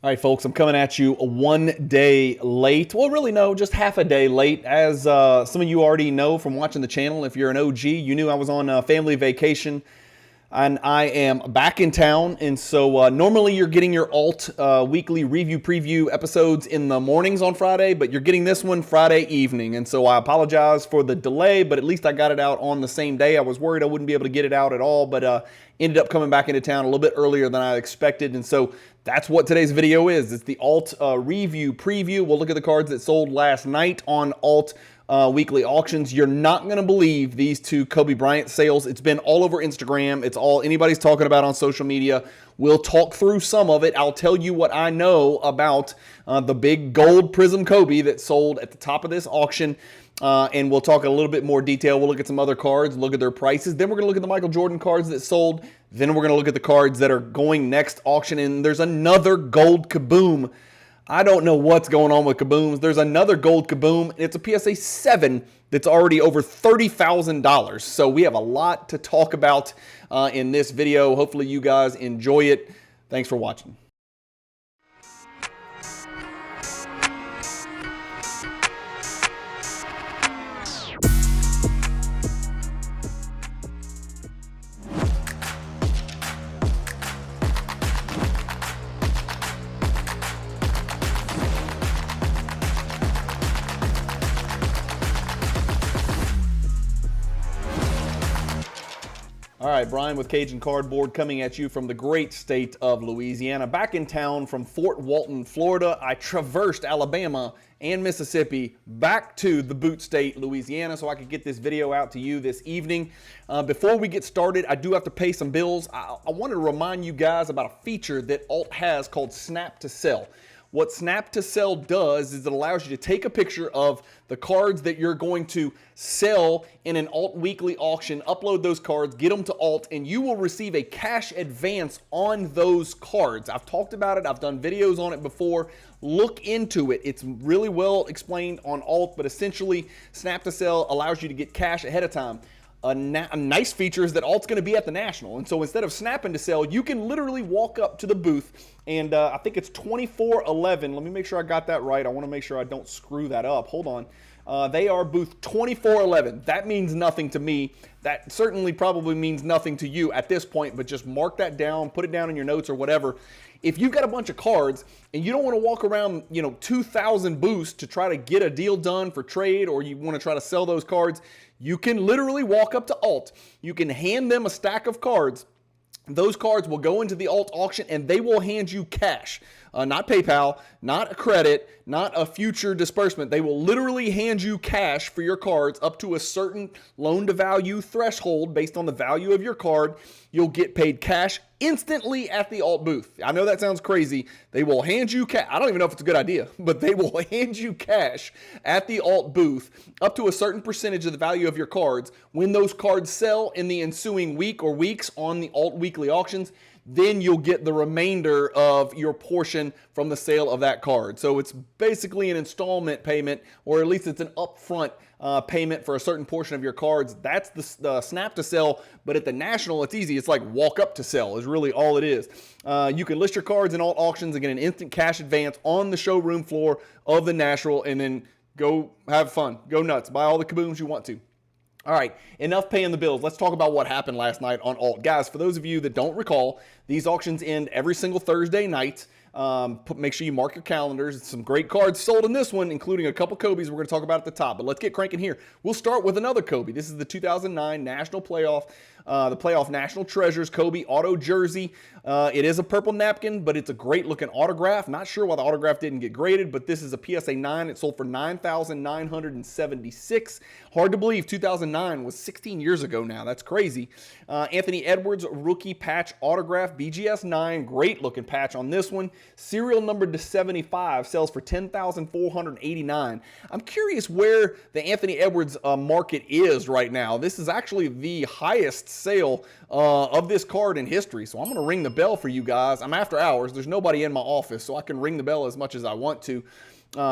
All right, folks, I'm coming at you 1 day late. Well, really, no, just half a day late. As some of you already know from watching the channel, if you're an OG, you knew I was on a family vacation and I am back in town. And so normally you're getting your alt weekly review preview episodes in the mornings on Friday, but you're getting this one Friday evening. And so I apologize for the delay, but at least I got it out on the same day. I was worried I wouldn't be able to get it out at all, but ended up coming back into town a little bit earlier than I expected. And so that's what today's video is. It's the alt review preview. We'll look at the cards that sold last night on alt weekly auctions. You're not going to believe these two Kobe Bryant sales. It's been all over Instagram. It's all anybody's talking about on social media. We'll talk through some of it. I'll tell you what I know about the big gold Prism Kobe that sold at the top of this auction. And we'll talk a little bit more detail. We'll look at some other cards, look at their prices. Then we're going to look at the Michael Jordan cards that sold. Then we're going to look at the cards that are going next auction. And there's another gold KABOOM. I don't know what's going on with KABOOMs. There's another gold KABOOM. It's a PSA 7 that's already over $30,000. So we have a lot to talk about in this video. Hopefully you guys enjoy it. Thanks for watching. All right, Bryan with Cajun Cardboard coming at you from the great state of Louisiana. Back in town from Fort Walton, Florida. I traversed Alabama and Mississippi back to the boot state, Louisiana, so I could get this video out to you this evening. Before we get started, I do have to pay some bills. I want to remind you guys about a feature that Alt has called Snap to Sell. What Snap to Sell does is it allows you to take a picture of the cards that you're going to sell in an Alt weekly auction, upload those cards, get them to Alt, and you will receive a cash advance on those cards. I've talked about it. I've done videos on it before. Look into it. It's really well explained on Alt, but essentially Snap to Sell allows you to get cash ahead of time. A nice feature is that Alt's going to be at the National. And so instead of snapping to sell, you can literally walk up to the booth. And I think it's 2411. Let me make sure I got that right. I want to make sure I don't screw that up. Hold on. They are booth 2411. That means nothing to me. That certainly probably means nothing to you at this point, but just mark that down, put it down in your notes or whatever. If you've got a bunch of cards and you don't want to walk around, 2,000 booths to try to get a deal done for trade, or you want to try to sell those cards, you can literally walk up to Alt. You can hand them a stack of cards. Those cards will go into the Alt auction and they will hand you cash. Not PayPal, not a credit, not a future disbursement. They will literally hand you cash for your cards up to a certain loan to value threshold based on the value of your card. You'll get paid cash instantly at the Alt booth. I know that sounds crazy. They will hand you cash. I don't even know if it's a good idea, but they will hand you cash at the Alt booth up to a certain percentage of the value of your cards. When those cards sell in the ensuing week or weeks on the Alt weekly auctions, then you'll get the remainder of your portion from the sale of that card. So it's basically an installment payment, or at least it's an upfront payment for a certain portion of your cards. That's the Snap to Sell, but at the National, it's easy. It's like walk up to sell is really all it is. You can list your cards in Alt auctions and get an instant cash advance on the showroom floor of the National, and then go have fun. Go nuts. Buy all the KABOOMs you want to. All right, enough paying the bills. Let's talk about what happened last night on Alt. Guys, for those of you that don't recall, these auctions end every single Thursday night. Make sure you mark your calendars. Some great cards sold in this one, including a couple Kobe's we're going to talk about at the top. But let's get cranking here. We'll start with another Kobe. This is the 2009 National Playoff, the Playoff National Treasures Kobe Auto Jersey. It is a purple napkin, but it's a great looking autograph. Not sure why the autograph didn't get graded, but this is a PSA 9. It sold for $9,976. Hard to believe 2009 was 16 years ago now. That's crazy. Anthony Edwards rookie patch autograph, BGS 9. Great looking patch on this one. Serial number to 75 sells for $10,489. I'm curious where the Anthony Edwards market is right now. This is actually the highest sale of this card in history. So I'm going to ring the bell for you guys. I'm after hours. There's nobody in my office, so I can ring the bell as much as I want to.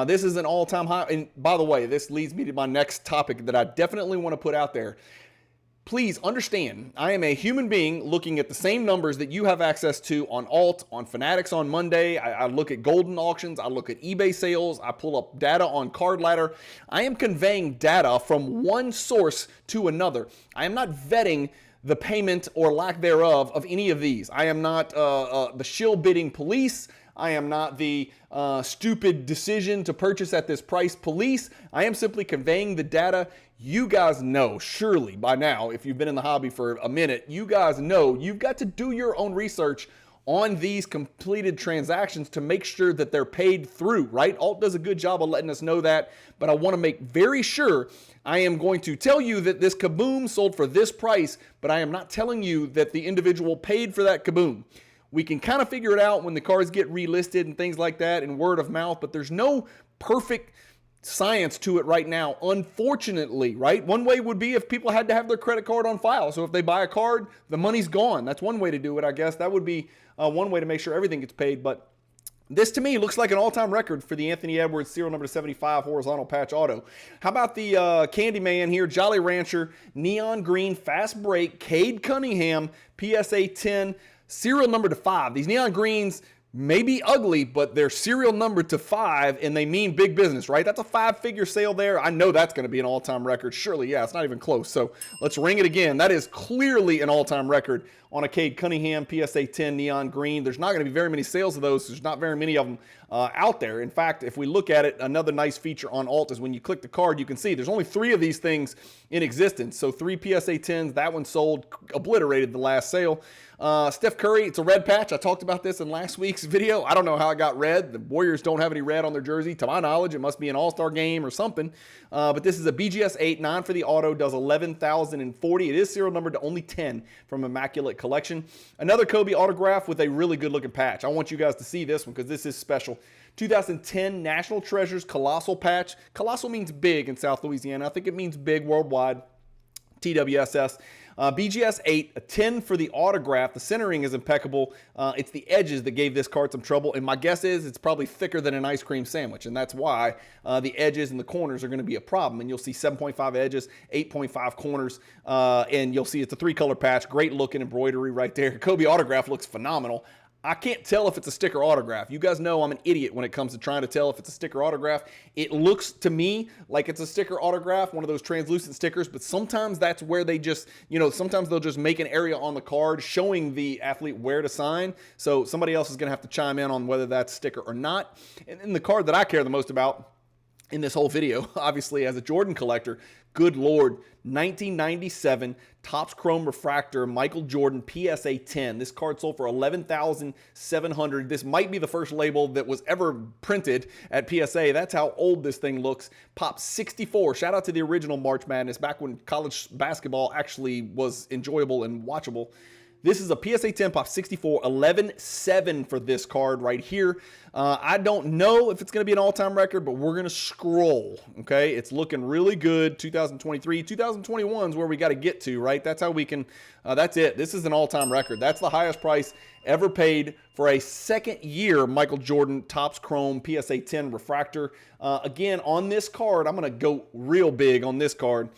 This is an all-time high. And by the way, this leads me to my next topic that I definitely want to put out there. please understand, I am a human being looking at the same numbers that you have access to on Alt, on Fanatics on Monday. I look at Golden auctions. I look at eBay sales. I pull up data on Card Ladder. I am conveying data from one source to another. I am not vetting the payment or lack thereof of any of these. I am not the shill bidding police. I am not the stupid decision to purchase at this price police. I am simply conveying the data. You guys know, surely by now, if you've been in the hobby for a minute, you guys know you've got to do your own research on these completed transactions to make sure that they're paid through, right? Alt does a good job of letting us know that, but I want to make very sure I am going to tell you that this KABOOM sold for this price, but I am not telling you that the individual paid for that KABOOM. We can kind of figure it out when the cards get relisted and things like that and word of mouth, but there's no perfect science to it right now, unfortunately, right? One way would be if people had to have their credit card on file. So if they buy a card, the money's gone. That's one way to do it, I guess. That would be one way to make sure everything gets paid. But this, to me, looks like an all-time record for the Anthony Edwards serial number 75 horizontal patch auto. How about the Candyman here, Jolly Rancher, neon green, fast break, Cade Cunningham, PSA 10, serial number to 5. These neon greens may be ugly, but they're serial number to 5, and they mean big business, right? That's a 5-figure sale there. I know that's going to be an all-time record. Surely, yeah, it's not even close. So let's ring it again. That is clearly an all-time record on a Cade Cunningham PSA 10 neon green. There's not going to be very many sales of those. There's not very many of them out there. In fact, if we look at it, another nice feature on Alt is when you click the card, you can see there's only 3 of these things in existence. So 3 PSA 10s, that one sold, obliterated the last sale. Steph Curry, it's a red patch. I talked about this in last week's video. I don't know how it got red. The Warriors don't have any red on their jersey. To my knowledge, it must be an all-star game or something. But this is a BGS 8, 9 for the auto, does 11,040. It is serial numbered to only 10 from Immaculate Collection. Another Kobe autograph with a really good-looking patch. I want you guys to see this one because this is special. 2010 National Treasures Colossal patch. Colossal means big in South Louisiana. I think it means big worldwide. TWSS. BGS 8, a 10 for the autograph. The centering is impeccable. It's the edges that gave this card some trouble, and my guess is it's probably thicker than an ice cream sandwich, and that's why the edges and the corners are going to be a problem. And you'll see 7.5 edges, 8.5 corners, and you'll see it's a 3-color patch. Great looking embroidery right there. Kobe autograph looks phenomenal. I can't tell if it's a sticker autograph. You guys know I'm an idiot when it comes to trying to tell if it's a sticker autograph. It looks to me like it's a sticker autograph, one of those translucent stickers, but sometimes that's where they just, sometimes they'll just make an area on the card showing the athlete where to sign. So somebody else is going to have to chime in on whether that's sticker or not. And then the card that I care the most about in this whole video, obviously as a Jordan collector, good Lord, 1997 Topps Chrome Refractor Michael Jordan PSA 10. This card sold for $11,700. This might be the first label that was ever printed at PSA. That's how old this thing looks. Pop 64. Shout out to the original March Madness, back when college basketball actually was enjoyable and watchable. This is a PSA 10 Pop 64, 11.7 for this card right here. I don't know if it's going to be an all-time record, but we're going to scroll, okay? It's looking really good. 2023, 2021 is where we got to get to, right? That's how we can, that's it. This is an all-time record. That's the highest price ever paid for a second year Michael Jordan Topps Chrome PSA 10 Refractor. Again, on this card, I'm going to go real big on this card.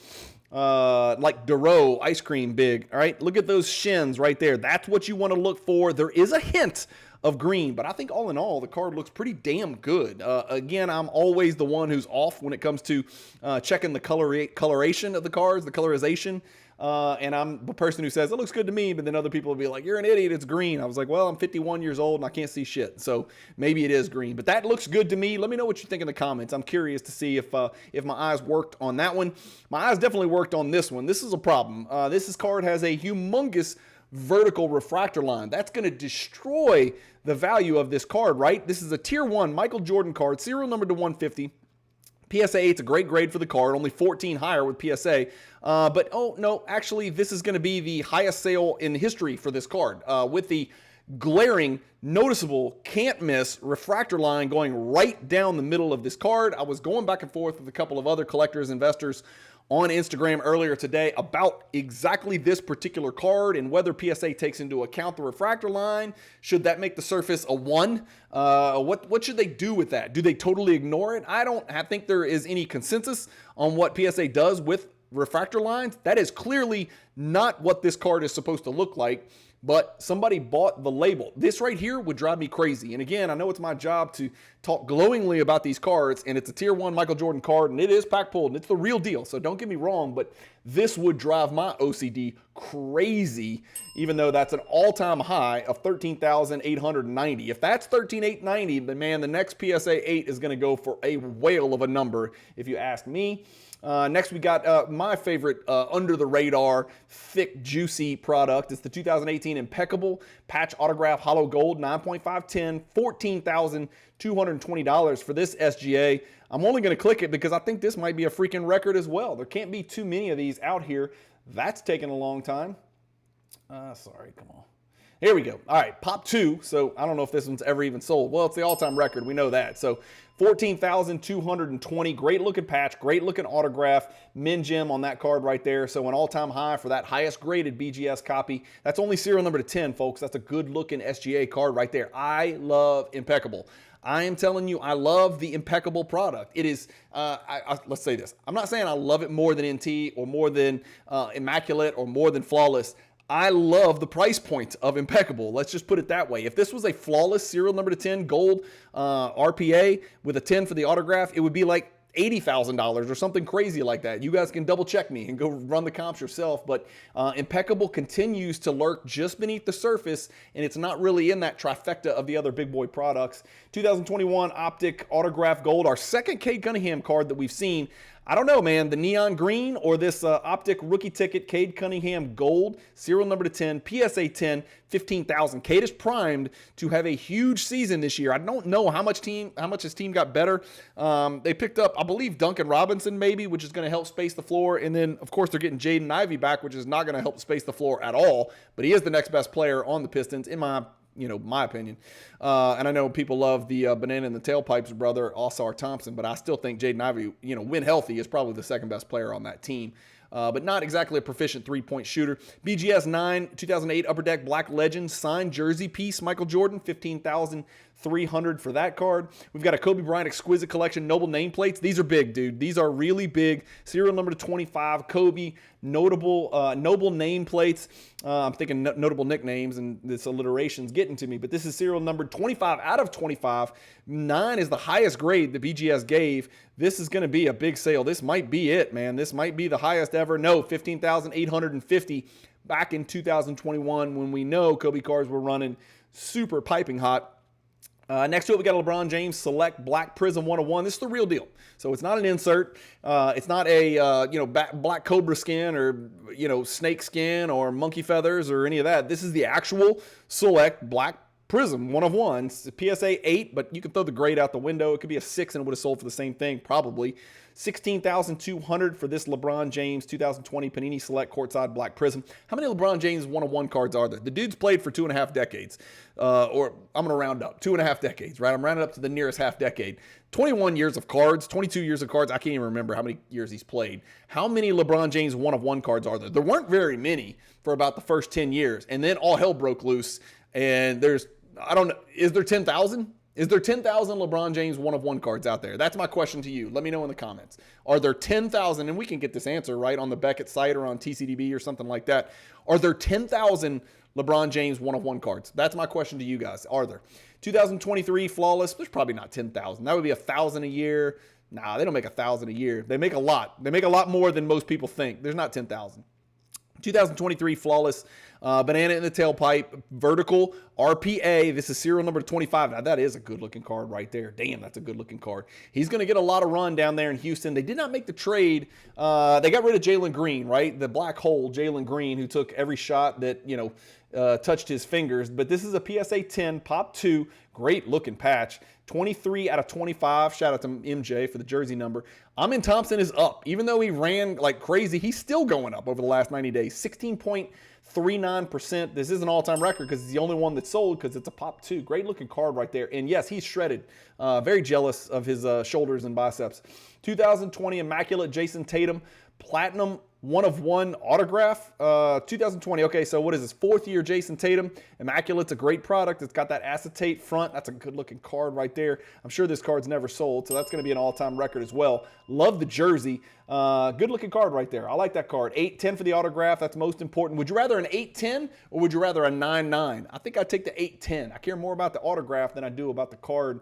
Like Duro ice cream big. All right, look at those shins right there. That's what you want to look for. There is a hint of green, but I think all in all the card looks pretty damn good. Again, I'm always the one who's off when it comes to checking the coloration of the cards, the colorization. And I'm the person who says, it looks good to me, but then other people will be like, you're an idiot, it's green. I was like, well, I'm 51 years old and I can't see shit. So maybe it is green, but that looks good to me. Let me know what you think in the comments. I'm curious to see if my eyes worked on that one. My eyes definitely worked on this one. This is a problem. This card has a humongous vertical refractor line. That's going to destroy the value of this card, right? This is a tier 1 Michael Jordan card, serial number to 150. PSA 8's a great grade for the card, only 14 higher with PSA. But, oh, no, actually, this is going to be the highest sale in history for this card with the glaring, noticeable, can't miss refractor line going right down the middle of this card. I was going back and forth with a couple of other collectors, investors on Instagram earlier today about exactly this particular card and whether PSA takes into account the refractor line. Should that make the surface a 1? What should they do with that? Do they totally ignore it? I don't think there is any consensus on what PSA does with refractor lines, that is clearly not what this card is supposed to look like. But somebody bought the label. This right here would drive me crazy. And again, I know it's my job to talk glowingly about these cards, and it's a tier 1 Michael Jordan card, and it is pack pulled, and it's the real deal. So don't get me wrong, but this would drive my OCD crazy, even though that's an all-time high of 13,890. If that's 13,890, then man, the next PSA 8 is going to go for a whale of a number, if you ask me. Next, we got my favorite under-the-radar, thick, juicy product. It's the 2018 Impeccable Patch Autograph Hollow Gold 9.510, $14,220 for this SGA. I'm only going to click it because I think this might be a freaking record as well. There can't be too many of these out here. That's taken a long time. Sorry, come on. Here we go. All right, pop 2. So I don't know if this one's ever even sold. Well, it's the all-time record. We know that. So 14,220. Great looking patch. Great looking autograph. Min gem on that card right there. So an all-time high for that highest graded BGS copy. That's only serial number to 10, folks. That's a good looking SGA card right there. I love Impeccable. I am telling you, I love the Impeccable product. It is, let's say this. I'm not saying I love it more than NT or more than Immaculate or more than Flawless. I love the price point of Impeccable. Let's just put it that way. If this was a Flawless serial number to 10 gold RPA with a 10 for the autograph, it would be like $80,000 or something crazy like that. You guys can double check me and go run the comps yourself, but Impeccable continues to lurk just beneath the surface, and it's not really in that trifecta of the other big boy products. 2021 Optic Autograph Gold, our second Cade Cunningham card that we've seen. I don't know, man, the neon green or this Optic rookie ticket, Cade Cunningham Gold, serial number to 10, PSA 10, 15,000. Cade is primed to have a huge season this year. I don't know how much his team got better. They picked up, I believe, Duncan Robinson maybe, which is going to help space the floor. And then, of course, they're getting Jaden Ivey back, which is not going to help space the floor at all. But he is the next best player on the Pistons, in my opinion. And I know people love the banana in the tailpipes brother, Osar Thompson, but I still think Jaden Ivey, when healthy, is probably the second best player on that team. But not exactly a proficient three-point shooter. BGS 9, 2008 Upper Deck Black Legend signed jersey piece, Michael Jordan, 15,300 for that card. We've got a Kobe Bryant Exquisite Collection Noble nameplates. These are big, dude. These are really big. Serial number to 25, Kobe, noble nameplates. I'm thinking notable nicknames, and this alliteration's getting to me, but this is serial number 25 out of 25. 9 is the highest grade the BGS gave. This is going to be a big sale. This might be it, man. This might be the highest ever. No, 15,850 back in 2021 when we know Kobe cards were running super piping hot. Next to it, we got a LeBron James Select Black Prism 101. This is the real deal. So it's not an insert. It's not a black cobra skin or snake skin or monkey feathers or any of that. This is the actual Select Black Prism 101. It's a PSA 8, but you can throw the grade out the window. It could be a 6 and it would have sold for the same thing probably. 16,200 for this LeBron James 2020 Panini Select Courtside Black Prism. How many LeBron James 101 cards are there? The dude's played for 2.5 decades. Or I'm going to round up. 2.5 decades, right? I'm rounding up to the nearest half decade. 21 years of cards, 22 years of cards. I can't even remember how many years he's played. How many LeBron James 101 cards are there? There weren't very many for about the first 10 years. And then all hell broke loose. And there's, I don't know, is there 10,000? Is there 10,000 LeBron James 101 cards out there? That's my question to you. Let me know in the comments. Are there 10,000, and we can get this answer right on the Beckett site or on TCDB or something like that. Are there 10,000 LeBron James 101 cards? That's my question to you guys. Are there? 2023 Flawless, there's probably not 10,000. That would be 1,000 a year. Nah, they don't make 1,000 a year. They make a lot. They make a lot more than most people think. There's not 10,000. 2023 Flawless, banana in the tailpipe, vertical, RPA. This is serial number 25. Now, that is a good-looking card right there. Damn, that's a good-looking card. He's going to get a lot of run down there in Houston. They did not make the trade. They got rid of Jalen Green, right? The black hole, Jalen Green, who took every shot that, touched his fingers. But this is a PSA 10, Pop 2, great-looking patch. 23 out of 25. Shout out to MJ for the jersey number. Amin Thompson is up. Even though he ran like crazy, he's still going up over the last 90 days. 16.39%. This is an all-time record because it's the only one that's sold because it's a Pop 2. Great-looking card right there. And, yes, he's shredded. Very jealous of his shoulders and biceps. 2020 Immaculate Jason Tatum Platinum 1/1 autograph, 2020. Okay, so what is this? 4th year Jason Tatum. Immaculate's a great product. It's got that acetate front. That's a good looking card right there. I'm sure this card's never sold, so that's going to be an all-time record as well. Love the jersey. Good looking card right there. I like that card. 8-10 for the autograph. That's most important. Would you rather an 8-10 or would you rather a 9-9? I think I'd take the 8-10. I care more about the autograph than I do about the card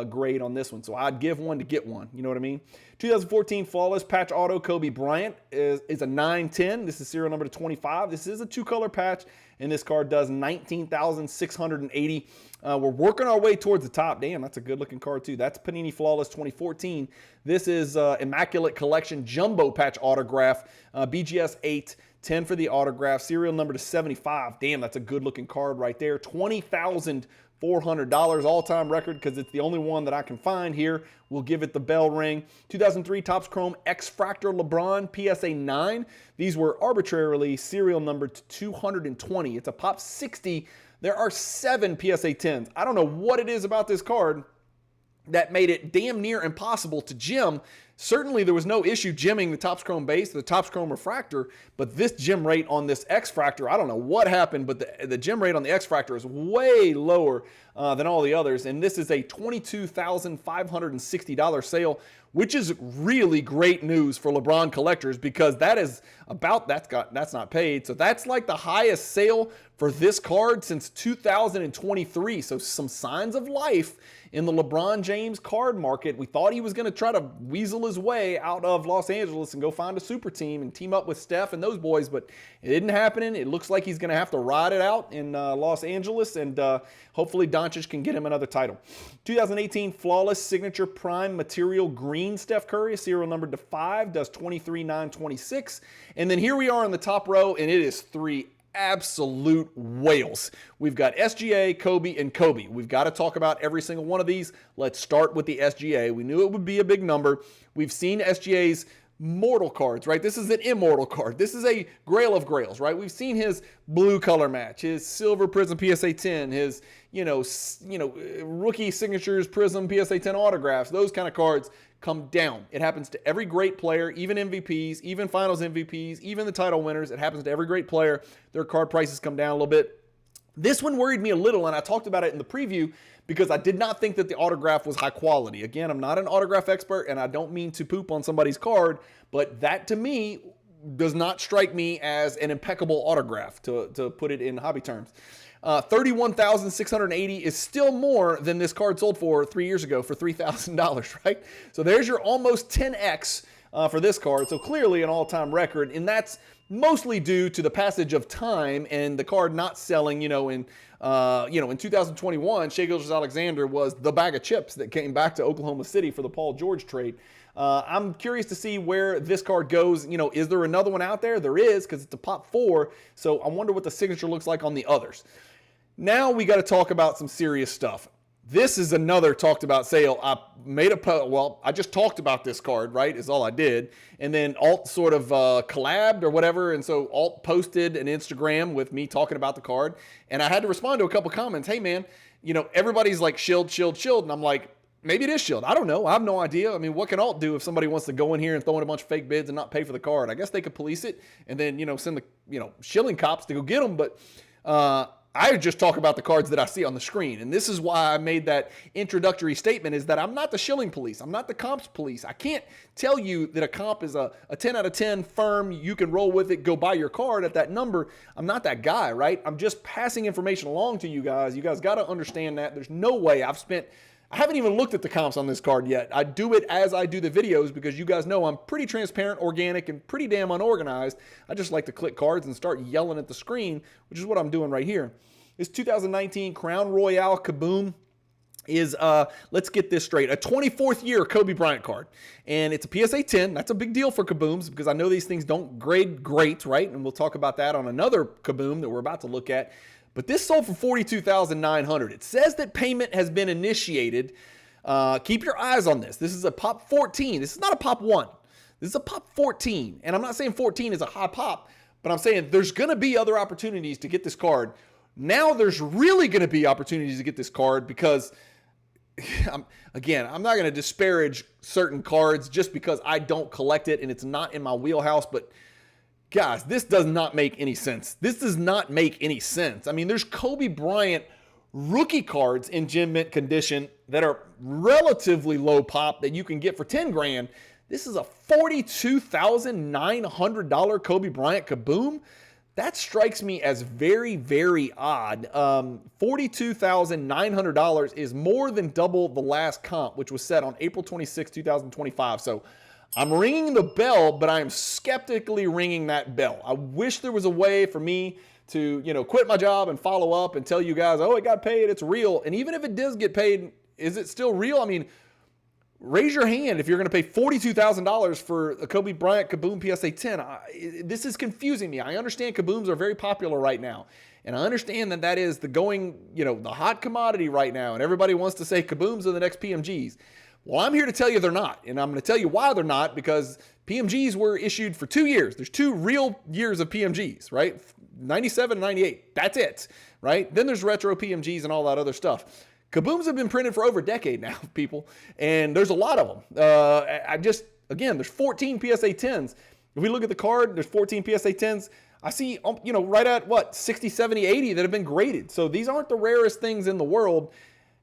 grade on this one. So I'd give one to get one. You know what I mean? 2014 Flawless Patch Auto Kobe Bryant is a 9-10. This is serial number to 25. This is a 2-color patch, and this card does 19,680. We're working our way towards the top. Damn, that's a good-looking card, too. That's Panini Flawless 2014. This is Immaculate Collection Jumbo Patch Autograph, BGS 8. 10 for the autograph, serial number to 75. Damn, that's a good-looking card right there. $20,400 all-time record because it's the only one that I can find here. We'll give it the bell ring. 2003 Topps Chrome X-Fractor LeBron PSA 9. These were arbitrarily serial numbered to 220. It's a Pop 60. There are 7 PSA 10s. I don't know what it is about this card that made it damn near impossible to gem. Certainly there was no issue gemming the Topps Chrome base, the Topps Chrome refractor, but this gem rate on this X-Fractor, I don't know what happened, but the gem rate on the X-Fractor is way lower than all the others, and this is a $22,560 sale, which is really great news for LeBron collectors because that is about, that's not paid, so that's like the highest sale for this card since 2023, so some signs of life in the LeBron James card market. We thought he was going to try to weasel his way out of Los Angeles and go find a super team and team up with Steph and those boys, but it didn't happen. It looks like he's going to have to ride it out in Los Angeles, and hopefully Doncic can get him another title. 2018 Flawless Signature Prime Material Green Steph Curry, serial numbered to 5, does 23,926. And then here we are in the top row, and it is 3 absolute whales. We've got SGA, Kobe, and Kobe. We've got to talk about every single one of these. Let's start with the SGA. We knew it would be a big number. We've seen SGA's mortal cards, right? This is an immortal card. This is a grail of grails, right? We've seen his blue color match, his silver prism PSA 10, his, rookie signatures prism PSA 10 autographs. Those kind of cards come down. It happens to every great player, even MVPs, even finals MVPs, even the title winners. It happens to every great player. Their card prices come down a little bit. This one worried me a little, and I talked about it in the preview because I did not think that the autograph was high quality. Again, I'm not an autograph expert, and I don't mean to poop on somebody's card, but that to me does not strike me as an impeccable autograph, to put it in hobby terms. $31,680 is still more than this card sold for 3 years ago for $3,000, right? So there's your almost 10x for this card. So clearly an all-time record, and that's mostly due to the passage of time and the card not selling. In 2021, Shai Gilgeous-Alexander was the bag of chips that came back to Oklahoma City for the Paul George trade. I'm curious to see where this card goes. Is there another one out there? There is, because it's a Pop 4. So I wonder what the signature looks like on the others. Now we got to talk about some serious stuff. This is another talked about sale. I just talked about this card, right? Is all I did. And then Alt sort of collabed or whatever. And so Alt posted an Instagram with me talking about the card. And I had to respond to a couple comments. Hey man, everybody's like shield. And I'm like, maybe it is shield. I don't know. I have no idea. I mean, what can Alt do if somebody wants to go in here and throw in a bunch of fake bids and not pay for the card? I guess they could police it and then, send the, shilling cops to go get them. But, I just talk about the cards that I see on the screen. And this is why I made that introductory statement, is that I'm not the shilling police. I'm not the comps police. I can't tell you that a comp is a 10 out of 10 firm. You can roll with it, go buy your card at that number. I'm not that guy, right? I'm just passing information along to you guys. You guys got to understand that. There's no way I haven't even looked at the comps on this card yet. I do it as I do the videos because you guys know I'm pretty transparent, organic, and pretty damn unorganized. I just like to click cards and start yelling at the screen, which is what I'm doing right here. This 2019 Crown Royale KABOOM is, let's get this straight, a 24th year Kobe Bryant card. And it's a PSA 10. That's a big deal for KABOOMs because I know these things don't grade great, right? And we'll talk about that on another KABOOM that we're about to look at. But this sold for $42,900. It says that payment has been initiated. Keep your eyes on this. This is a Pop 14. This is not a Pop 1. This is a Pop 14. And I'm not saying 14 is a high pop, but I'm saying there's going to be other opportunities to get this card. Now there's really going to be opportunities to get this card because, I'm not going to disparage certain cards just because I don't collect it and it's not in my wheelhouse, but Guys, this does not make any sense. This does not make any sense. I mean, there's Kobe Bryant rookie cards in gem mint condition that are relatively low pop that you can get for 10 grand. This is a $42,900 Kobe Bryant KABOOM. That strikes me as very, very odd. $42,900 is more than double the last comp, which was set on April 26, 2025. So I'm ringing the bell, but I am skeptically ringing that bell. I wish there was a way for me to, quit my job and follow up and tell you guys, oh, it got paid, it's real. And even if it does get paid, is it still real? I mean, raise your hand if you're going to pay $42,000 for a Kobe Bryant KABOOM PSA 10. This is confusing me. I understand KABOOMs are very popular right now. And I understand that is the going, the hot commodity right now. And everybody wants to say KABOOMs are the next PMGs. Well, I'm here to tell you they're not. And I'm going to tell you why they're not, because PMGs were issued for 2 years. There's 2 real years of PMGs, right? 97 and 98. That's it, right? Then there's retro PMGs and all that other stuff. KABOOMs have been printed for over a decade now, people, and there's a lot of them. There's 14 PSA 10s. If we look at the card, there's 14 PSA 10s. I see, right at 60, 70, 80 that have been graded. So these aren't the rarest things in the world.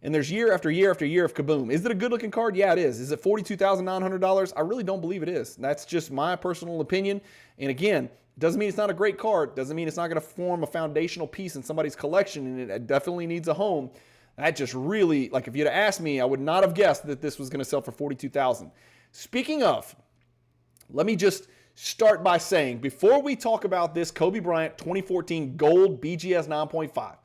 And there's year after year after year of KABOOM. Is it a good looking card? Yeah, it is. Is it $42,900? I really don't believe it is. That's just my personal opinion. And again, doesn't mean it's not a great card. Doesn't mean it's not going to form a foundational piece in somebody's collection, and it definitely needs a home. That just really, if you'd have asked me, I would not have guessed that this was going to sell for $42,000. Speaking of, let me just start by saying, before we talk about this Kobe Bryant 2014 Gold BGS 9.5,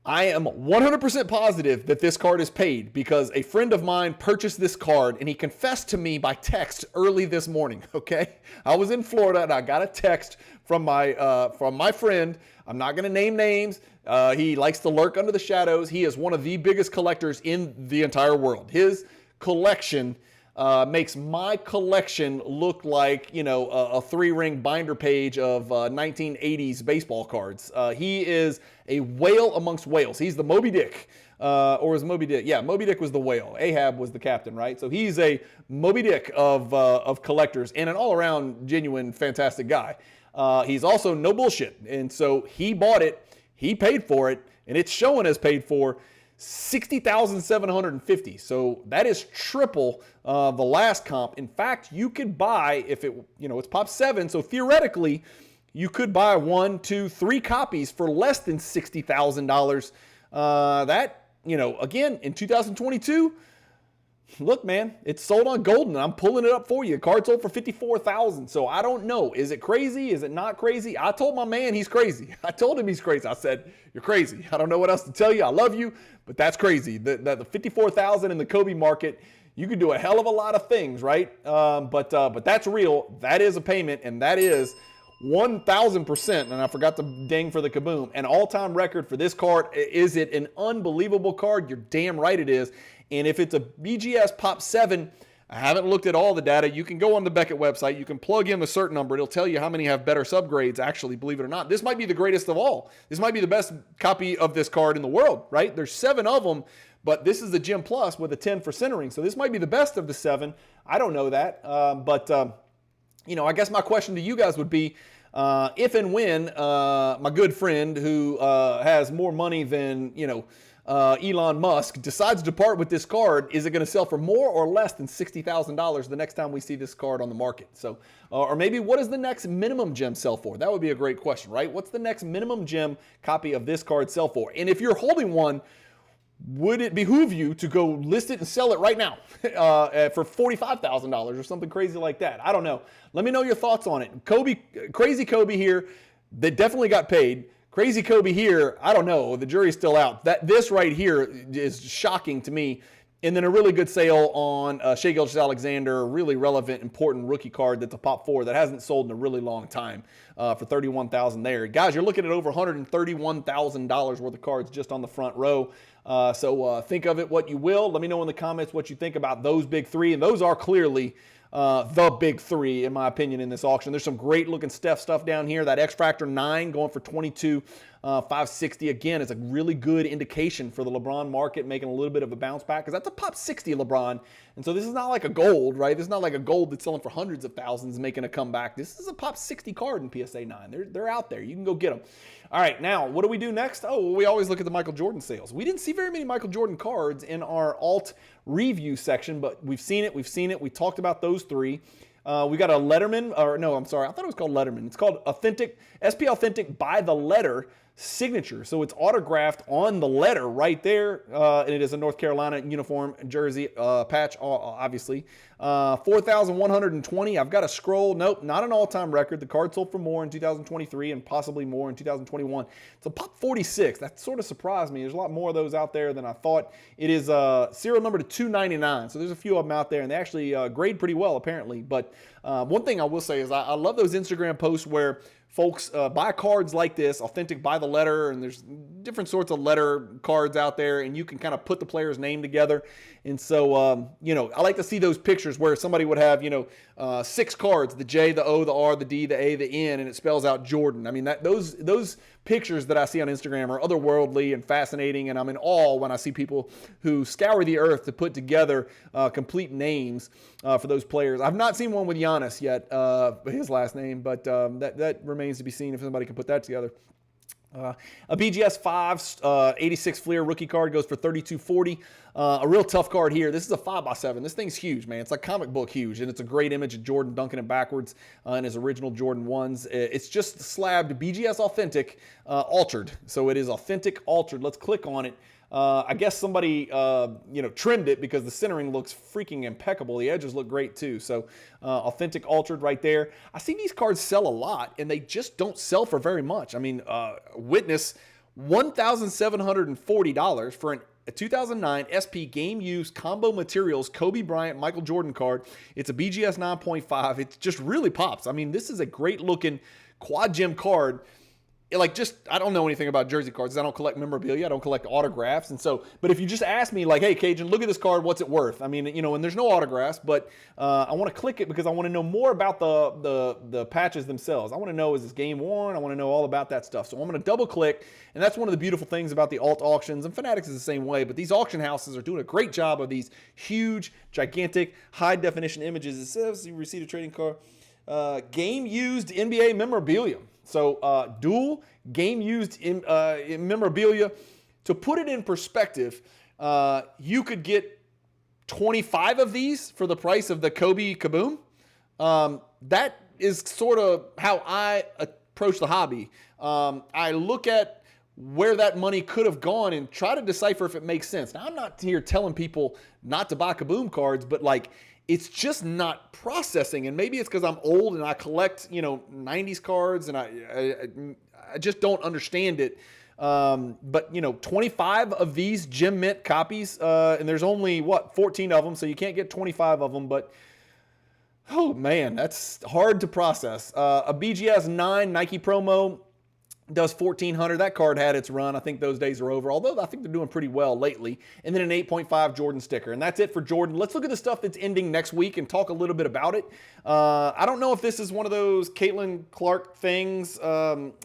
I am 100% positive that this card is paid, because a friend of mine purchased this card and he confessed to me by text early this morning, okay? I was in Florida and I got a text from my friend. I'm not going to name names. He likes to lurk under the shadows. He is one of the biggest collectors in the entire world. His collection makes my collection look like, a 3-ring binder page of 1980s baseball cards. He is a whale amongst whales. He's the Moby Dick, or is Moby Dick? Yeah, Moby Dick was the whale. Ahab was the captain, right? So he's a Moby Dick of collectors and an all-around genuine fantastic guy. He's also no bullshit. And so he bought it, he paid for it, and it's showing as paid for $60,750. So that is triple the last comp. In fact, you could buy, if it's Pop 7, so theoretically, you could buy 1, 2, 3 copies for less than $60,000. Again, in 2022, look, man, it's sold on Golden. I'm pulling it up for you. The card sold for $54,000. So I don't know. Is it crazy? Is it not crazy? I told my man he's crazy. I told him he's crazy. I said, you're crazy. I don't know what else to tell you. I love you, but that's crazy. The $54,000 in the Kobe market, you could do a hell of a lot of things, right? But that's real. That is a payment, and that is 1,000%, and I forgot to ding for the KABOOM, an all-time record for this card. Is it an unbelievable card? You're damn right it is. And if it's a BGS Pop 7, I haven't looked at all the data. You can go on the Beckett website. You can plug in the cert number. It'll tell you how many have better subgrades, actually, believe it or not. This might be the greatest of all. This might be the best copy of this card in the world, right? There's 7 of them, but this is the Gem Plus with a 10 for centering. So this might be the best of the 7. I don't know that. I guess my question to you guys would be, if and when my good friend who has more money than, Elon Musk decides to depart with this card, is it going to sell for more or less than $60,000 the next time we see this card on the market? So, or maybe what does the next minimum gem sell for? That would be a great question, right? What's the next minimum gem copy of this card sell for? And if you're holding one, would it behoove you to go list it and sell it right now for $45,000 or something crazy like that? I don't know. Let me know your thoughts on it. Crazy Kobe here, that definitely got paid. Crazy Kobe here, I don't know. The jury's still out. This right here is shocking to me. And then a really good sale on Shai Gilgeous-Alexander, a really relevant, important rookie card that's a Pop 4 that hasn't sold in a really long time for $31,000 there. Guys, you're looking at over $131,000 worth of cards just on the front row. So think of it what you will. Let me know in the comments what you think about those big three. And those are clearly the big three, in my opinion, in this auction. There's some great looking stuff down here. That X Factor 9 going for $22,560. Again, it's a really good indication for the LeBron market, making a little bit of a bounce back, because that's a pop 60 LeBron. And so this is not like a gold, right? This is not like a gold that's selling for hundreds of thousands making a comeback. This is a pop 60 card in PSA 9. They're out there. You can go get them. All right, now, what do we do next? Oh, well, we always look at the Michael Jordan sales. We didn't see very many Michael Jordan cards in our alt review section, but we've seen it. We talked about those three. We got a Letterman, or no, I'm sorry. I thought it was called Letterman. It's called SP Authentic by the letter signature. So it's autographed on the letter right there. And it is a North Carolina uniform jersey patch, obviously. 4,120. I've got a scroll. Nope, not an all-time record. The card sold for more in 2023 and possibly more in 2021. It's a pop 46. That sort of surprised me. There's a lot more of those out there than I thought. It is serial number to 299. So there's a few of them out there, and they actually grade pretty well, apparently. But one thing I will say is I love those Instagram posts where folks buy cards like this, authentic by the letter, and there's different sorts of letter cards out there, and you can kind of put the player's name together. And so, you know, I like to see those pictures where somebody would have, you know, 6 cards, the J, the O, the R, the D, the A, the N, and it spells out Jordan. I mean, those pictures that I see on Instagram are otherworldly and fascinating, and I'm in awe when I see people who scour the earth to put together complete names for those players. I've not seen one with Giannis yet, his last name, but that remains to be seen if somebody can put that together. A BGS 5 86 Fleer rookie card goes for $32.40. A real tough card here. This is a 5x7. This thing's huge, man. It's like comic book huge, and it's a great image of Jordan dunking it backwards in his original Jordan 1s. It's just slabbed BGS Authentic altered. So it is authentic altered. Let's click on it. I guess somebody, you know, trimmed it because the centering looks freaking impeccable. The edges look great too. So authentic altered right there. I see these cards sell a lot, and they just don't sell for very much. I mean, witness $1,740 for a 2009 SP Game Used Combo Materials Kobe Bryant Michael Jordan card. It's a BGS 9.5. It just really pops. I mean, this is a great looking quad gem card. Like, just, I don't know anything about jersey cards. I don't collect memorabilia. I don't collect autographs. And so, but if you just ask me, like, hey, Cajun, look at this card. What's it worth? I mean, you know, and there's no autographs, but I want to click it because I want to know more about the patches themselves. I want to know, is this game worn? I want to know all about that stuff. So I'm going to double click. And that's one of the beautiful things about the alt auctions. And Fanatics is the same way. But these auction houses are doing a great job of these huge, gigantic, high definition images. It says you received a trading card. Game used NBA memorabilia. So dual game used in memorabilia. To put it in perspective, you could get 25 of these for the price of the Kobe KABOOM. That is sort of how I approach the hobby. I look at where that money could have gone and try to decipher if it makes sense. Now, I'm not here telling people not to buy KABOOM cards, but like, it's just not processing. And maybe it's because I'm old and I collect, you know, 90s cards, and I just don't understand it. But, you know, 25 of these Gem Mint copies, and there's only, 14 of them, so you can't get 25 of them. But, oh, man, that's hard to process. A BGS 9 Nike promo does $1,400. That card had its run. I think those days are over, although I think they're doing pretty well lately. And then an 8.5 Jordan sticker. And that's it for Jordan. Let's look at the stuff that's ending next week and talk a little bit about it. I don't know if this is one of those Caitlin Clark things.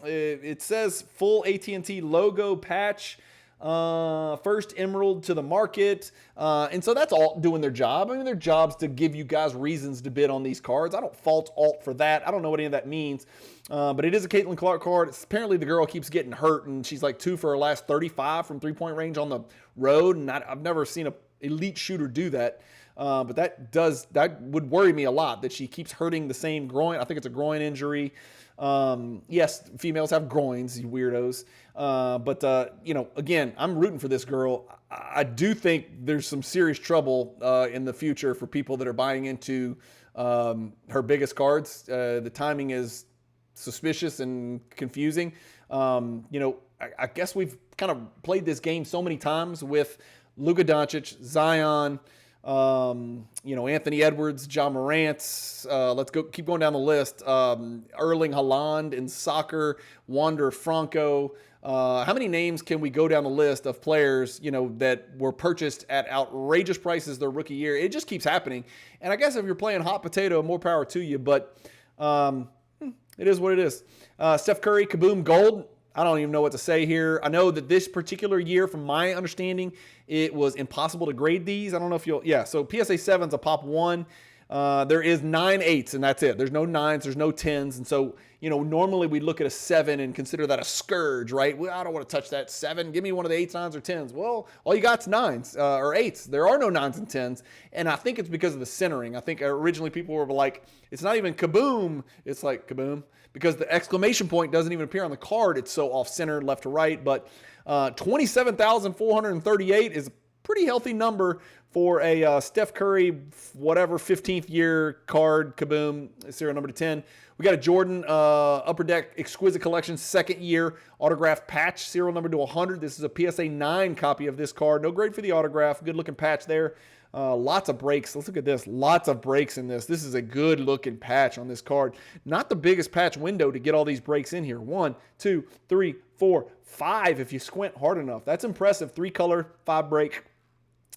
It says full AT&T logo patch. First emerald to the market. And so that's all doing their job. I mean, their job's to give you guys reasons to bid on these cards. I don't fault alt for that. I don't know what any of that means. But it is a Caitlin Clark card. Apparently the girl keeps getting hurt, and she's like 2 for her last 35 from 3-point range on the road. And I've never seen an elite shooter do that. But that would worry me a lot, that she keeps hurting the same groin. I think it's a groin injury. Yes, females have groins, you weirdos. But you know, again, I'm rooting for this girl. I do think there's some serious trouble in the future for people that are buying into her biggest cards. The timing is suspicious and confusing. You know, I guess we've kind of played this game so many times with Luka Doncic, Zion, you know, Anthony Edwards, John Morant. Let's keep going down the list. Erling Haaland in soccer, Wander Franco, How many names can we go down the list of players, that were purchased at outrageous prices their rookie year? It just keeps happening. And I guess if you're playing hot potato, more power to you. But it is what it is. Steph Curry, KABOOM Gold. I don't even know what to say here. I know that this particular year, from my understanding, it was impossible to grade these. I don't know if so PSA 7's a pop 1. There is 9 8s, and that's it. There's no 9s, there's no 10s. And so, normally we look at a 7 and consider that a scourge, right? Well, I don't want to touch that 7. Give me one of the 8s, 9s, or 10s. Well, all you got's 9s or 8s. There are no 9s and 10s. And I think it's because of the centering. I think originally people were like, it's not even KABOOM. It's like KABOOM, because the exclamation point doesn't even appear on the card. It's so off-center, left to right. But 27,438 is a pretty healthy number for a Steph Curry, whatever, 15th year card, KABOOM, serial number to 10. We got a Jordan Upper Deck Exquisite Collection, 2nd year autograph patch, serial number to 100. This is a PSA 9 copy of this card. No grade for the autograph. Good looking patch there. Lots of breaks. Let's look at this. Lots of breaks in this. This is a good looking patch on this card. Not the biggest patch window to get all these breaks in here. 1, 2, 3, 4, 5 if you squint hard enough. That's impressive. 3 color, 5 break.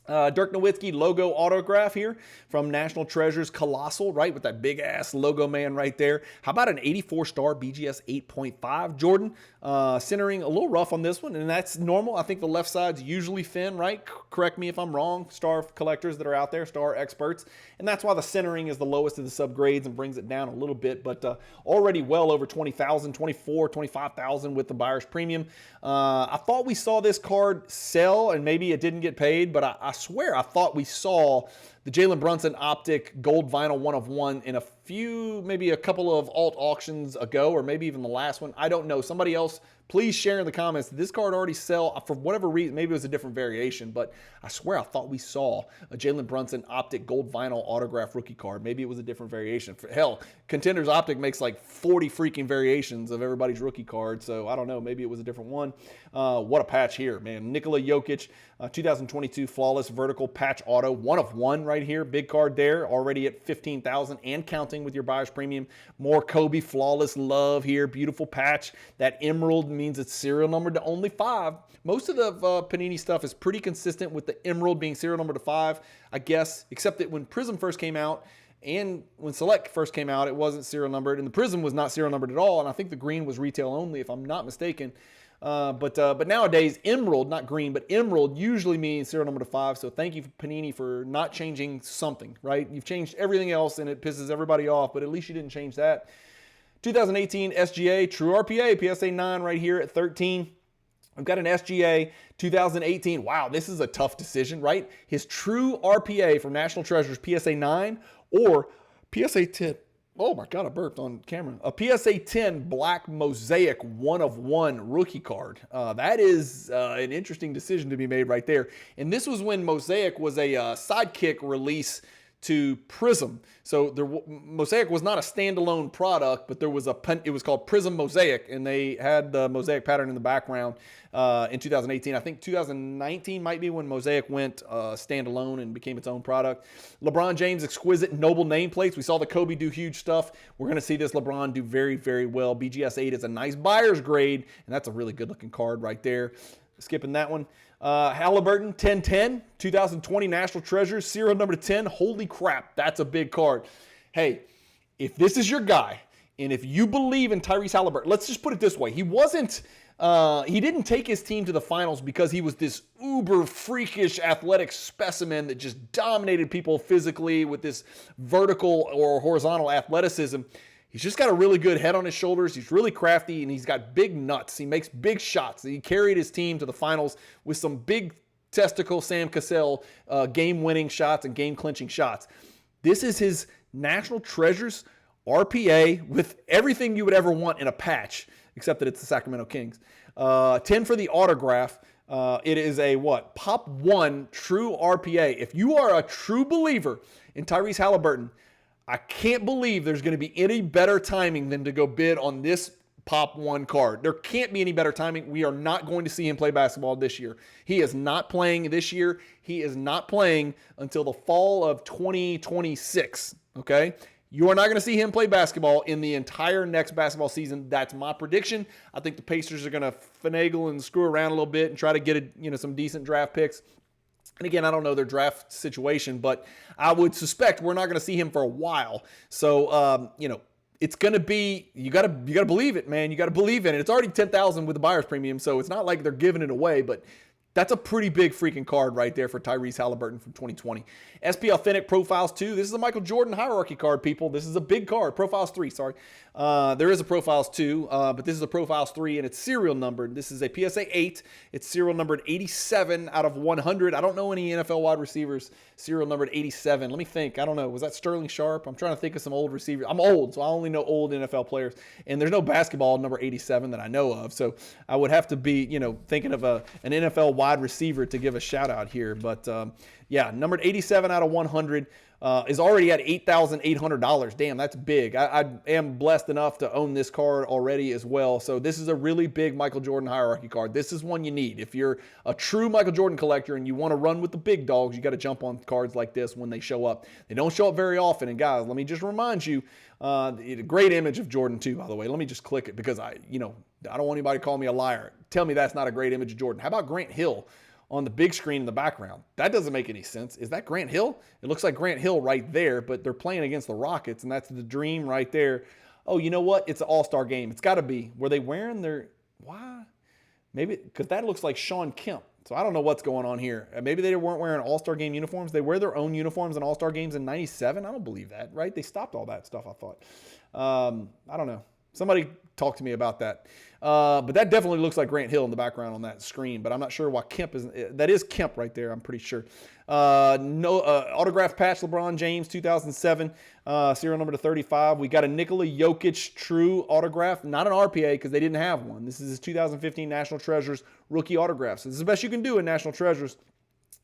Dirk Nowitzki logo autograph here from National Treasures Colossal, right, with that big ass logo man right there. How about an 84-star BGS 8.5 Jordan? Centering a little rough on this one, and that's normal. I think the left side's usually thin, right? Correct me if I'm wrong, star collectors that are out there, star experts. And that's why the centering is the lowest of the subgrades and brings it down a little bit, but already well over 20,000, 24, 25,000 with the buyer's premium. I thought we saw this card sell, and maybe it didn't get paid, but I swear I thought we saw the Jalen Brunson Optic Gold Vinyl 1 of 1 in maybe a couple of alt auctions ago, or maybe even the last one. I don't know. Somebody else, please share in the comments. Did this card already sell? For whatever reason, maybe it was a different variation, but I swear I thought we saw a Jalen Brunson Optic Gold Vinyl autograph rookie card. Maybe it was a different variation. Hell, Contenders Optic makes like 40 freaking variations of everybody's rookie card, so I don't know. Maybe it was a different one. What a patch here, man. Nikola Jokic, 2022 Flawless Vertical Patch Auto, 1 of 1 right here. Big card there, already at 15,000 and counting with your buyer's premium. More Kobe Flawless love here. Beautiful patch. That emerald means it's serial numbered to only 5. Most of the Panini stuff is pretty consistent with the emerald being serial numbered to 5, I guess, except that when Prism first came out and when Select first came out, it wasn't serial numbered, and the Prism was not serial numbered at all, and I think the green was retail only, if I'm not mistaken. But nowadays, emerald, not green, but emerald usually means serial number to 5. So thank you, Panini, for not changing something, right? You've changed everything else, and it pisses everybody off, but at least you didn't change that. 2018 SGA True RPA PSA 9 right here at 13. I've got an SGA 2018. Wow, this is a tough decision, right? His True RPA from National Treasures PSA 9 or PSA 10. Oh my God, I burped on camera. A PSA 10 Black Mosaic 1 of 1 rookie card. That is an interesting decision to be made right there. And this was when Mosaic was a sidekick release to Prism. So Mosaic was not a standalone product, but there was it was called Prism Mosaic, and they had the Mosaic pattern in the background in 2018. I think 2019 might be when Mosaic went standalone and became its own product. LeBron James Exquisite Noble nameplates. We saw the Kobe do huge stuff. We're going to see this LeBron do very, very well. BGS 8 is a nice buyer's grade, and that's a really good looking card right there. Skipping that one. Halliburton 1010 2020 National Treasures serial number 10. Holy crap, that's a big card. Hey, if this is your guy, and if you believe in Tyrese Halliburton, let's just put it this way. He didn't take his team to the finals because he was this uber freakish athletic specimen that just dominated people physically with this vertical or horizontal athleticism. He's just got a really good head on his shoulders. He's really crafty, and he's got big nuts. He makes big shots. He carried his team to the finals with some big testicle Sam Cassell game-winning shots and game-clinching shots. This is his National Treasures RPA with everything you would ever want in a patch, except that it's the Sacramento Kings. 10 for the autograph. It is a Pop 1 True RPA. If you are a true believer in Tyrese Halliburton, I can't believe there's going to be any better timing than to go bid on this Pop 1 card. There can't be any better timing. We are not going to see him play basketball this year. He is not playing this year. He is not playing until the fall of 2026, okay? You are not going to see him play basketball in the entire next basketball season. That's my prediction. I think the Pacers are going to finagle and screw around a little bit and try to get some decent draft picks. And again, I don't know their draft situation, but I would suspect we're not going to see him for a while. So, it's going to be, you got to believe it, man. You got to believe in it. It's already $10,000 with the buyer's premium, so it's not like they're giving it away, but that's a pretty big freaking card right there for Tyrese Halliburton from 2020. SP Authentic Profiles 2. This is a Michael Jordan hierarchy card, people. This is a big card. Profiles 3, sorry. There is a Profiles 2, but this is a Profiles 3, and it's serial numbered. This is a PSA 8. It's serial numbered 87 out of 100. I don't know any NFL wide receivers serial numbered 87. Let me think. I don't know. Was that Sterling Sharp? I'm trying to think of some old receivers. I'm old, so I only know old NFL players. And there's no basketball number 87 that I know of. So I would have to be, thinking of an NFL wide receiver to give a shout out here. But yeah, numbered 87 out of 100 is already at $8,800. Damn, that's big. I am blessed enough to own this card already as well. So this is a really big Michael Jordan hierarchy card. This is one you need. If you're a true Michael Jordan collector and you want to run with the big dogs, you got to jump on cards like this when they show up. They don't show up very often. And guys, let me just remind you, a great image of Jordan too, by the way. Let me just click it because I don't want anybody to call me a liar. Tell me that's not a great image of Jordan. How about Grant Hill on the big screen in the background? That doesn't make any sense. Is that Grant Hill? It looks like Grant Hill right there, but they're playing against the Rockets, and that's the dream right there. Oh, you know what? It's an all-star game. It's got to be. Were they wearing their – why? Maybe – because that looks like Sean Kemp. So I don't know what's going on here. Maybe they weren't wearing all-star game uniforms. They wear their own uniforms in all-star games in 97. I don't believe that, right? They stopped all that stuff, I thought. I don't know. Somebody talk to me about that. But that definitely looks like Grant Hill in the background on that screen, but I'm not sure why Kemp is. That is Kemp right there, I'm pretty sure. Autograph patch, LeBron James, 2007, serial number to 35. We got a Nikola Jokic true autograph, not an RPA because they didn't have one. This is his 2015 National Treasures rookie autograph. So this is the best you can do in National Treasures.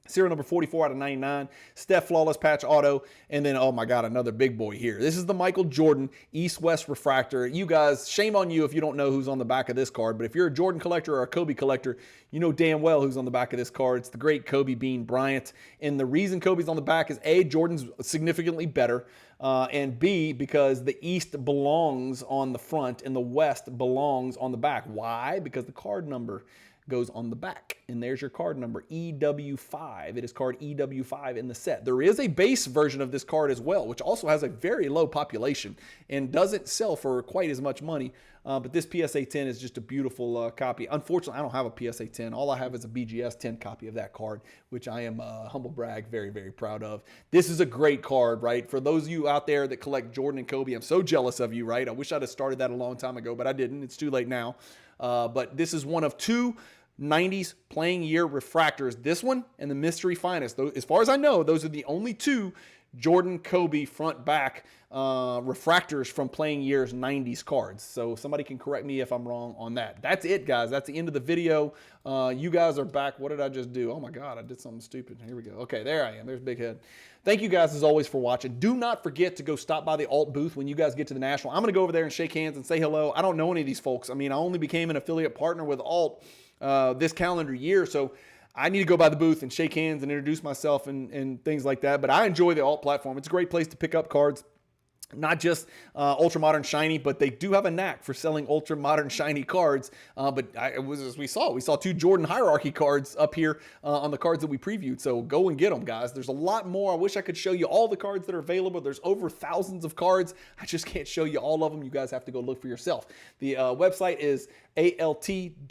Serial number 44 out of 99. Steph Flawless Patch Auto. And then, oh my God, another big boy here. This is the Michael Jordan East-West Refractor. You guys, shame on you if you don't know who's on the back of this card. But if you're a Jordan collector or a Kobe collector, you know damn well who's on the back of this card. It's the great Kobe Bean Bryant. And the reason Kobe's on the back is A, Jordan's significantly better. And B, because the East belongs on the front and the West belongs on the back. Why? Because the card number goes on the back. And there's your card number, EW5. It is card EW5 in the set. There is a base version of this card as well, which also has a very low population and doesn't sell for quite as much money. But this PSA 10 is just a beautiful copy. Unfortunately, I don't have a PSA 10. All I have is a BGS 10 copy of that card, which I am, humble brag, very, very proud of. This is a great card, right? For those of you out there that collect Jordan and Kobe, I'm so jealous of you, right? I wish I'd have started that a long time ago, but I didn't. It's too late now. But this is one of two 90s playing year refractors. This one and the Mystery Finest. As far as I know, those are the only two Jordan Kobe front back refractors from playing years 90s cards. So somebody can correct me if I'm wrong on that. That's it, guys. That's the end of the video. You guys are back. What did I just do? Oh my God, I did something stupid. Here we go. Okay, there I am. There's Big Head. Thank you guys as always for watching. Do not forget to go stop by the Alt booth when you guys get to the National. I'm going to go over there and shake hands and say hello. I don't know any of these folks. I mean, I only became an affiliate partner with Alt this calendar year, so I need to go by the booth and shake hands and introduce myself and things like that. But I enjoy the Alt platform. It's a great place to pick up cards. Not just ultra modern shiny, but they do have a knack for selling ultra modern shiny cards. But it was as we saw two Jordan hierarchy cards up here on the cards that we previewed. So go and get them, guys. There's a lot more. I wish I could show you all the cards that are available. There's over thousands of cards. I just can't show you all of them. You guys have to go look for yourself. The website is alt.xyz.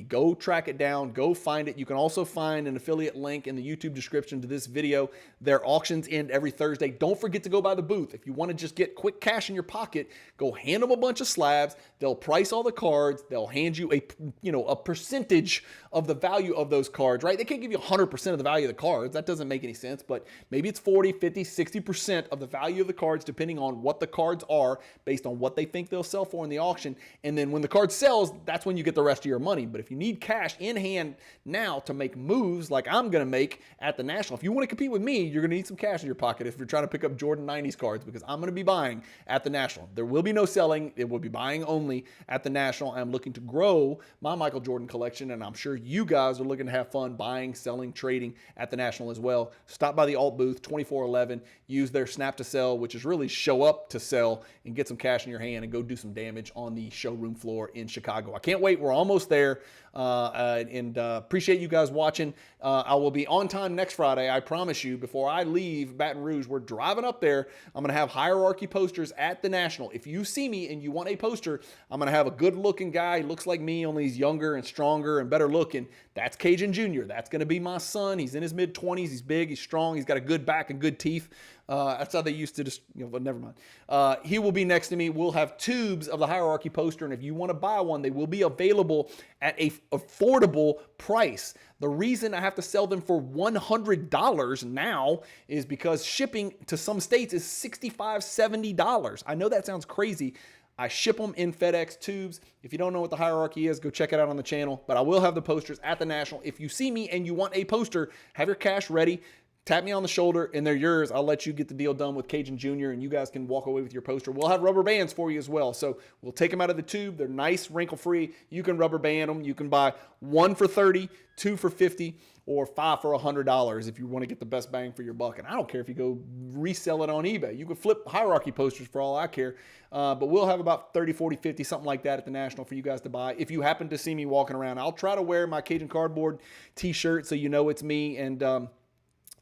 Go track it down. Go find it. You can also find an affiliate link in the YouTube description to this video. Their auctions end every Thursday. Don't forget to go by the booth. If you want to just get quick cash in your pocket, go hand them a bunch of slabs. They'll price all the cards. They'll hand you a percentage of the value of those cards, right? They can't give you 100% of the value of the cards. That doesn't make any sense, but maybe it's 40, 50, 60% of the value of the cards, depending on what the cards are, based on what they think they'll sell for in the auction. And then when the card card sells, that's when you get the rest of your money. But if you need cash in hand now to make moves like I'm going to make at the National, if you want to compete with me, you're going to need some cash in your pocket if you're trying to pick up Jordan 90s cards, because I'm going to be buying at the National. There will be no selling. It will be buying only at the National. I'm looking to grow my Michael Jordan collection, and I'm sure you guys are looking to have fun buying, selling, trading at the National as well. Stop by the alt booth, 2411. Use their snap to sell, which is really show up to sell, and get some cash in your hand and go do some damage on the showroom floor in Chicago. I can't wait. We're almost there, and appreciate you guys watching. I will be on time next Friday. I promise you, before I leave Baton Rouge, we're driving up there. I'm going to have hierarchy posters at the National. If you see me and you want a poster, I'm going to have a good looking guy. He looks like me, only he's younger and stronger and better looking. That's Cajun Jr. That's going to be my son. He's in his mid-20s. He's big. He's strong. He's got a good back and good teeth. That's how they used to just, but never mind. He will be next to me. We'll have tubes of the hierarchy poster, and if you want to buy one, they will be available at a affordable price. The reason I have to sell them for $100 now is because shipping to some states is $65, $70. I know that sounds crazy. I ship them in FedEx tubes. If you don't know what the hierarchy is, go check it out on the channel. But I will have the posters at the National. If you see me and you want a poster, have your cash ready. Tap me on the shoulder and they're yours. I'll let you get the deal done with Cajun Jr. and you guys can walk away with your poster. We'll have rubber bands for you as well. So we'll take them out of the tube. They're nice, wrinkle-free. You can rubber band them. You can buy 1 for $30, 2 for $50, or 5 for $100 if you want to get the best bang for your buck. And I don't care if you go resell it on eBay. You can flip hierarchy posters for all I care. But we'll have about 30, 40, 50, something like that at the National for you guys to buy. If you happen to see me walking around, I'll try to wear my Cajun Cardboard t-shirt so you know it's me. And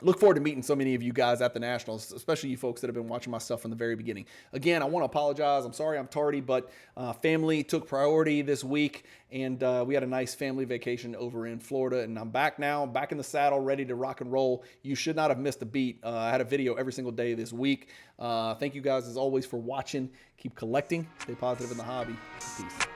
look forward to meeting so many of you guys at the Nationals, especially you folks that have been watching my stuff from the very beginning. Again, I want to apologize. I'm sorry I'm tardy, but family took priority this week, and we had a nice family vacation over in Florida, and I'm back now, back in the saddle, ready to rock and roll. You should not have missed a beat. I had a video every single day this week. Thank you guys, as always, for watching. Keep collecting. Stay positive in the hobby. Peace.